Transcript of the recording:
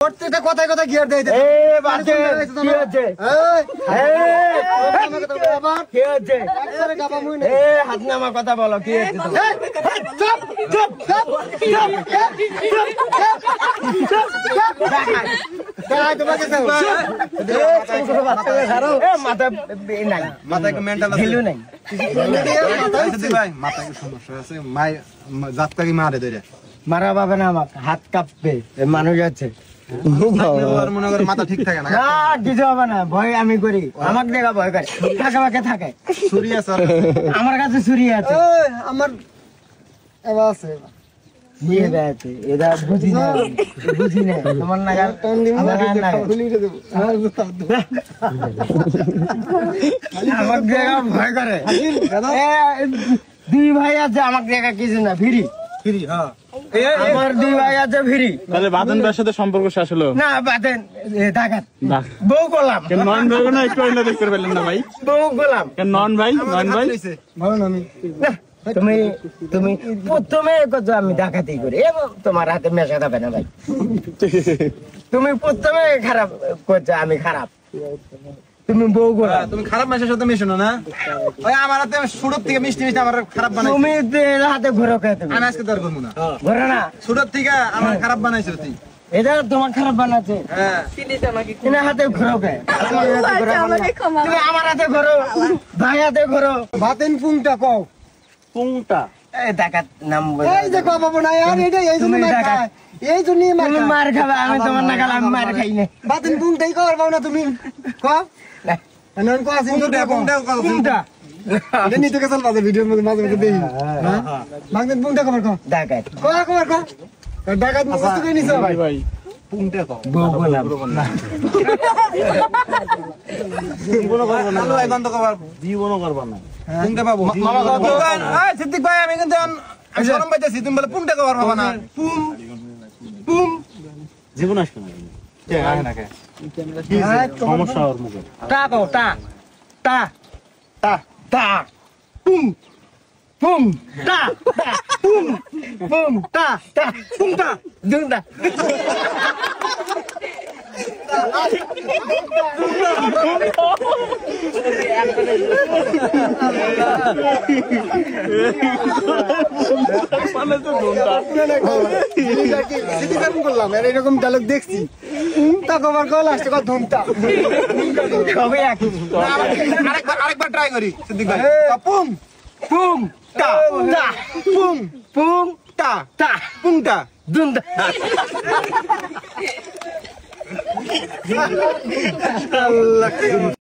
প্রত্যেকটা কথায় কথা গিয়ার দেয় বাজে কি হচ্ছে কি হচ্ছে হাত নামা কথা বলো কি হচ্ছে মারা পাবে না আমাকে হাত কাঁপবে মানুষ আছে মাথা ঠিক থাকে না কিছু হবে না ভয় আমি করি আমাকে দেখা ভয় করে থাকে বাকে থাকে আমার কাছে ছুরি আছে আমার এবার আছে বুঝি না তোমার নাগাল আমাকে দেখা ভয় করে দুই ভাই আছে আমাকে দেখা কিছু না ফিরি আমার দুই ভাই আছে ফিরি তাহলে বাদন ভাইয়ের সাথে সম্পর্ক শেষ হলো না বাদেন ডাকাত বউ গোলাম নন ভাই না একটু অন্য দেখতে পেলেন না ভাই বউ গোলাম নন ভাই তুমি তুমি প্রথমে কত আমি ডাকাতি করি এবং তোমার হাতে মেশা যাবে না ভাই তুমি প্রথমে খারাপ করছো আমি খারাপ তুমি বউ গোলাম তুমি খারাপ মানুষের সাথে মিশো না ওই আমার হাতে সুরত থেকে মিষ্টি মিষ্টি আমার খারাপ বানাইছে তুমি হাতে ঘোরো কে তুমি আমি আজকে তোর করবো না ঘোরো না সুরত থেকে আমার খারাপ বানাইছে তুই এটা তোমার খারাপ বানাচ্ছে হ্যাঁ তুমি হাতে ঘোরো কে তুমি আমার হাতে ঘোরো ভাই হাতে ঘোরো বাতেন পুংটা কও পুংটা এই ডাকাত নাম এই যে কও বাবু না আর এটা এই জন্য মার খায় এই জন্য তুমি মার খাবে আমি তোমার নাগাল আমি মার খাই না বাতেন পুংটাই কও বাবু না তুমি কও নন কও আছে পুংটা কও কোনটা এটা নিতে গেছাল বাজে ভিডিওর মধ্যে মাঝে মাঝে দেই হ্যাঁ বাতেন পুংটা কও কও ডাকাত কও ডাকাত মুখস্থ করে নিছো ভাই ভাই পুংটা কও বউ গোলাম জীবনও করবো না আল্লাহ বন্ধ কর জীবনও করবো না পুংটা পাবো এই সিদ্দিক ভাই আমি কিন্তু আমি শরম পাইতেছি তুমি বলে পুংটা কও পাবো না পুম পুম জীবন আসবে না কে আয় না কে সমস্যা ওর মুখে টা কও টা টা তা টা পুম পুম টা টা পুম পুম টা টা পুম টা দুংটা করলাম এরকম ডায়লগ দেখছি তা কভার কল আসছে কত ধুমটা সবই এক আরেকবার ট্রাই করি সিদ্দিক ভাই পুম পুম টা টা পুম পুম টা টা পুংটা দুংটা আল্লাহ